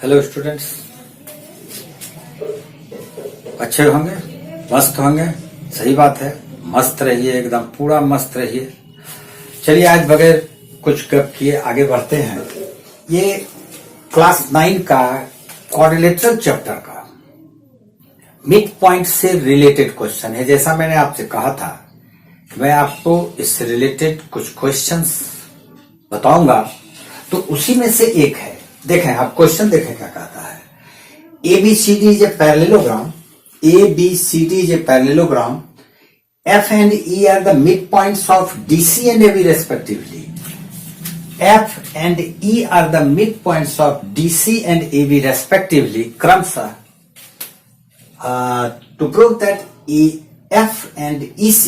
Hello students, अच्छे होंगे, मस्त होंगे। सही बात है, मस्त रहिए, एकदम पूरा मस्त रहिए। चलिए आज बगैर कुछ गप किए आगे बढ़ते हैं। ये क्लास 9 का क्वाड्रिलेटरल चैप्टर का मिड पॉइंट से रिलेटेड क्वेश्चन है। जैसा मैंने आपसे कहा था कि मैं आपको इससे रिलेटेड कुछ क्वेश्चंस बताऊंगा, तो उसी में से एक है। देखें, आप क्वेश्चन देखें क्या कहता है। ABCD is a parallelogram. ABCD is a parallelogram. F and E are the midpoints of DC and AB respectively. F and E are the midpoints of DC and AB respectively. क्रमशः to prove that AF and EC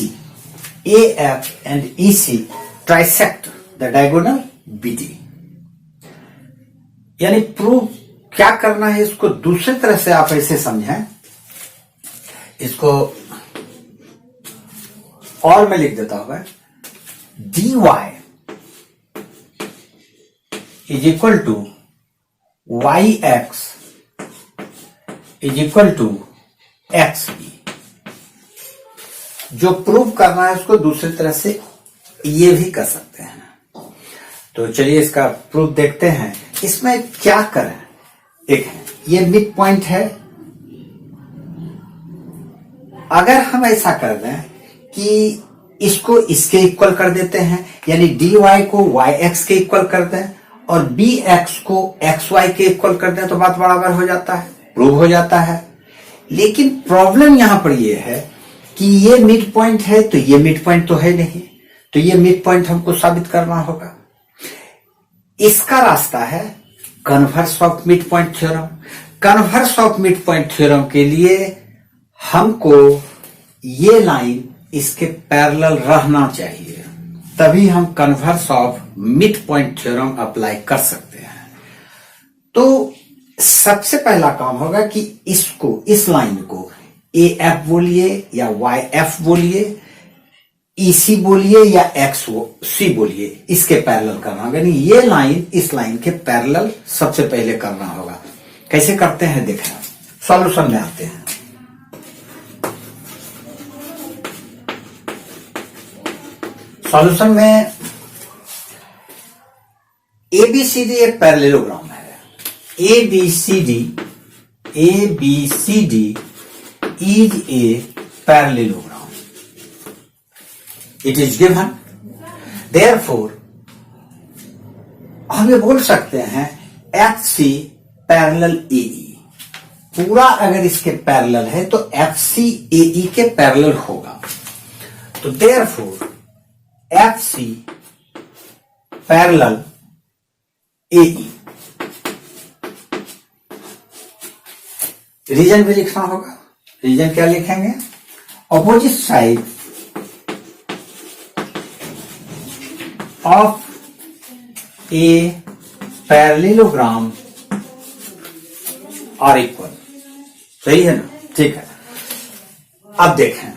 trisect the diagonal BD. यानी prove क्या करना है, इसको दूसरी तरह से आप ऐसे समझें। इसको और मैं लिख देता हूं, dy is equal to yx is equal to xb। जो प्रूव करना है उसको दूसरी तरह से ये भी कर सकते हैं। तो चलिए इसका प्रूफ देखते हैं। इसमें क्या करें, एक है ये मिड पॉइंट है। अगर हम ऐसा कर दें कि इसको इसके इक्वल कर देते हैं, यानी dy को yx के इक्वल कर दें और bx को xy के इक्वल कर दें, तो बात बराबर हो जाता है, प्रूव हो जाता है। लेकिन प्रॉब्लम यहां पर यह है कि ये मिड पॉइंट है, तो ये मिड पॉइंट तो है नहीं, तो ये मिड पॉइंट हमको साबित करना होगा। इसका रास्ता है converse of mid point theorem. Converse of mid point theorem के लिए हमको ये लाइन इसके पैरेलल रहना चाहिए, तभी हम converse of mid point theorem apply कर सकते हैं। तो सबसे पहला काम होगा कि इसको, इस लाइन को AF बोलिए या YF बोलिए, EC बोलिए या XC बोलिए, इसके पैरेलल करना होगा। यानी ये लाइन इस लाइन के पैरेलल सबसे पहले करना होगा। कैसे करते हैं देखें, सॉल्यूशन में आते हैं। सॉल्यूशन में ABCD एक पैरेललोग्राम है। ABCD is a parallelogram. It is given. Therefore, हम ये बोल सकते हैं FC पैरेलल AE। पूरा अगर इसके पैरेलल है तो FC AE के पैरेलल होगा। तो therefore FC parallel AE। Reason भी लिखना होगा। रीजन क्या लिखेंगे, opposite side of a parallelogram are equal। सही है ना, ठीक है। अब देखें,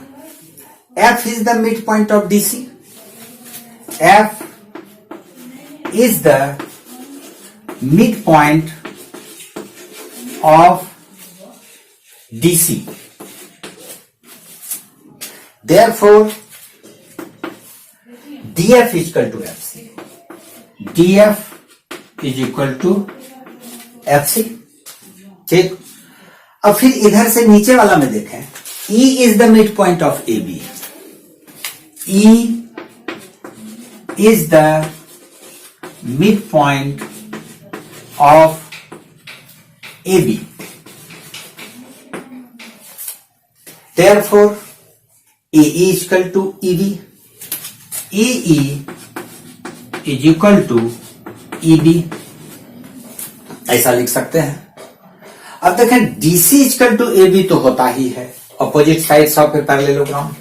F is the midpoint of DC। F is the midpoint of DC। Therefore DF is equal to FC। DF is equal to FC। ठीक। अब फिर इधर से नीचे वाला में देखें, E is the midpoint of AB। E is the midpoint of AB। Therefore AE is equal to EB। AE is equal to EB, ऐसा लिख सकते हैं। अब देखें, DC is equal to AB तो होता ही है, opposite sides of a parallelogram.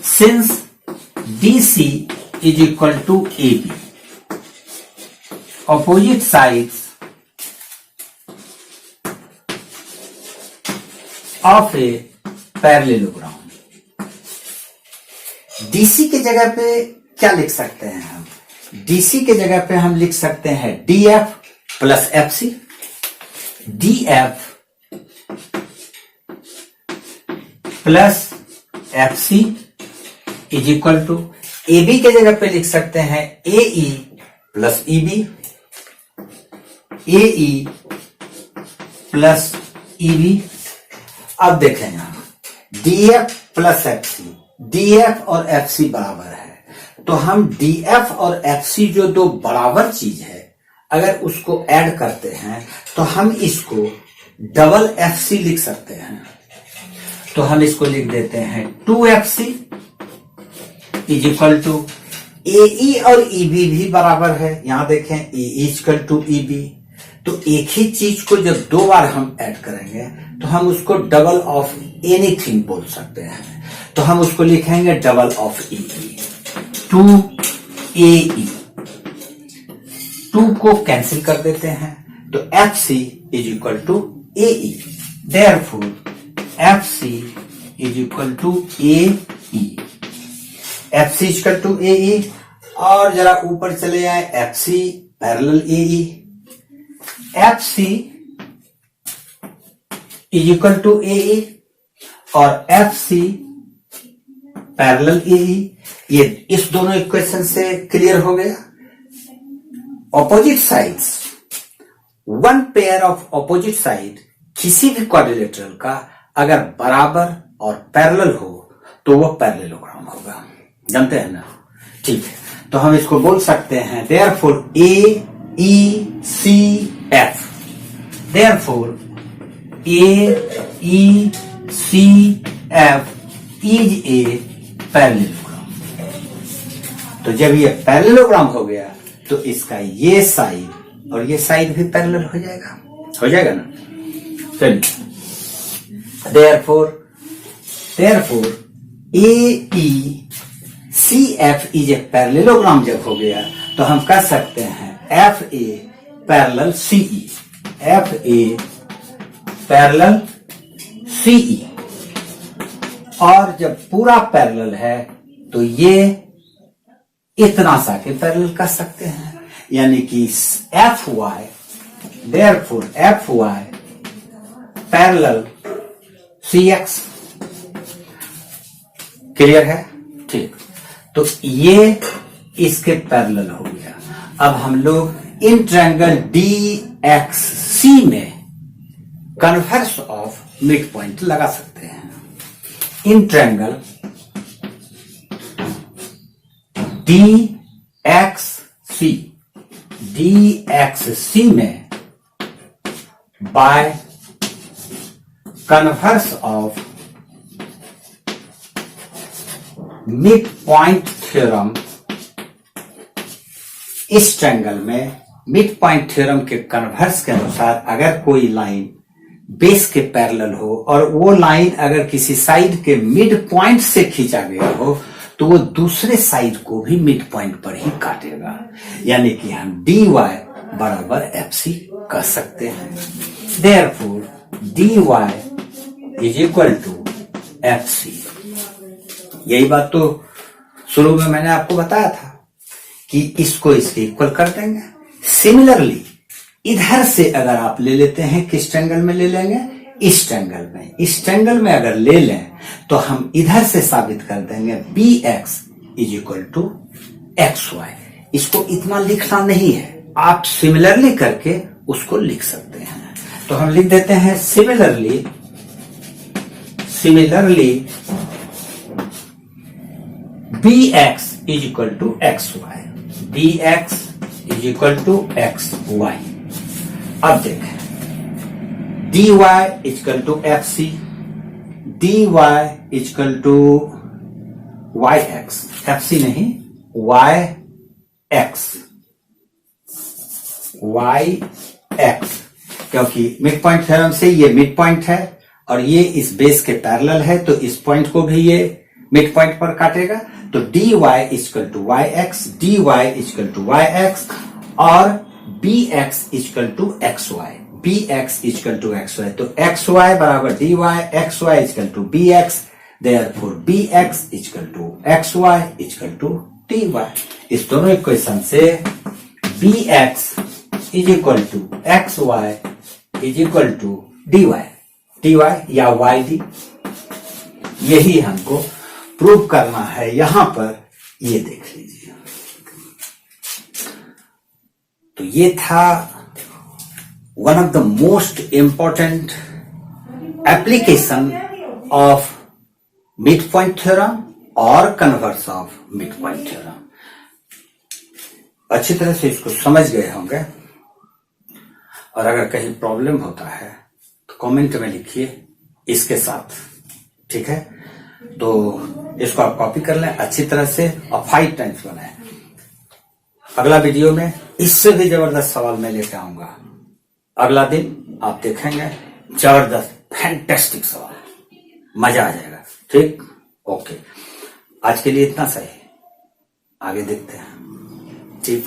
Since DC is equal to AB, opposite sides of a parallelogram. DC की जगह पे क्या लिख सकते हैं हम, DC के जगह पे हम लिख सकते हैं DF plus FC। D F plus F C is equal to A B के जगह पे लिख सकते हैं A E plus E B, A E plus E B. अब देखें यहां D F plus F C, D F और एफ सी बराबर है, तो हम डी एफ और एफ सी जो दो बराबर चीज है अगर उसको ऐड करते हैं तो हम इसको डबल एफ सी लिख सकते हैं। तो हम इसको लिख देते हैं 2FC is equal to AE और EB भी बराबर है। यहां देखें AE इक्वल टू EB, तो एक ही चीज को जब दो बार हम ऐड करेंगे तो हम उसको डबल ऑफ एनीथिंग बोल सकते हैं। तो हम उसको लिखेंगे डबल ऑफ EE, 2AE। 2 को कैंसिल कर देते हैं तो FC is equal to AE, therefore FC is equal to AE, FC is equal to AE। और जरा ऊपर चले जाए FC parallel AE, FC is equal to AE और FC पैरेलल AE। ये इस दोनों इक्वेशन से क्लियर हो गया। Opposite sides, one pair of opposite side किसी भी क्वाड्रिलेटरल का अगर बराबर और पैरेलल हो तो वो पैरेललोग्राम होगा, जानते हैं ना। ठीक है, तो हम इसको बोल सकते हैं therefore A E C F, therefore A E C F is a parallelogram. तो जब ये पैरेललोग्राम हो गया तो इसका ये साइड और ये साइड भी पैरेलल हो जाएगा ना। चलिए, therefore AECF is a parallelogram जब हो गया तो हम कह सकते हैं FA parallel CE, FA parallel CE। और जब पूरा पैरेलल है तो ये इतना सा के पैरेलल कर सकते हैं, यानी कि FY, therefore FY parallel CX। Clear है? ठीक, तो ये इसके पैरेलल हो गया। अब हम लोग इन ट्रायंगल DXC में कन्वर्स ऑफ मिड पॉइंट लगा सकते हैं। इन ट्रायंगल DXC में by converse of mid point theorem, इस ट्रायंगल में मिड पॉइंट थ्योरम के कन्वर्स के अनुसार अगर कोई लाइन बेस के पैरेलल हो और वो लाइन अगर किसी साइड के मिड पॉइंट से खींचा गया हो तो वो दूसरे साइड को भी मिड पॉइंट पर ही काटेगा, यानी कि हम dy बराबर FC कर सकते हैं। Therefore dy is equal to FC। यही बात तो शुरू में मैंने आपको बताया था कि इसको इसके इक्वल कर देंगे। सिमिलरली इधर से अगर आप ले लेते हैं, किस ट्रायंगल में ले लेंगे? इस ट्रायंगल में। इस ट्रायंगल में अगर ले लें तो हम इधर से साबित कर देंगे BX is equal to XY। इसको इतना लिखना नहीं है, आप सिमिलरली करके उसको लिख सकते हैं। तो हम लिख देते हैं similarly BX is equal to XY, BX is equal to XY। अब देखें dy equal to FC, dy equal to YX, FC नहीं YX, क्योंकि मिड पॉइंट थ्योरम से ये मिड पॉइंट है और ये इस बेस के पैरेलल है, तो इस पॉइंट को भी ये मिड पॉइंट पर काटेगा। तो dy equal to YX, dy equal to YX और BX equal to XY, BX equal to XY। तो XY बराबर dy, XY equal to BX, therefore BX equal to XY equal to dy। इस दोनों equation से BX is equal to XY is equal to dy या yd, यही हमको prove करना है। यहां पर ये देख लीजिए, तो ये था one of the most important application of mid point theorem और converse of mid point theorem. अच्छी तरह से इसको समझ गए होंगे, और अगर कहीं प्रॉब्लम होता है तो कमेंट में लिखिए इसके साथ, ठीक है। तो इसको आप कॉपी कर लें अच्छी तरह से और 5 टाइम्स बनाएं। अगला वीडियो में इससे भी जबरदस्त सवाल मैं लेके आऊंगा। अगला दिन आप देखेंगे जबरदस्त फैंटास्टिक सवाल, मजा आ जाएगा, ठीक। ओके, आज के लिए इतना सही, आगे देखते हैं, ठीक।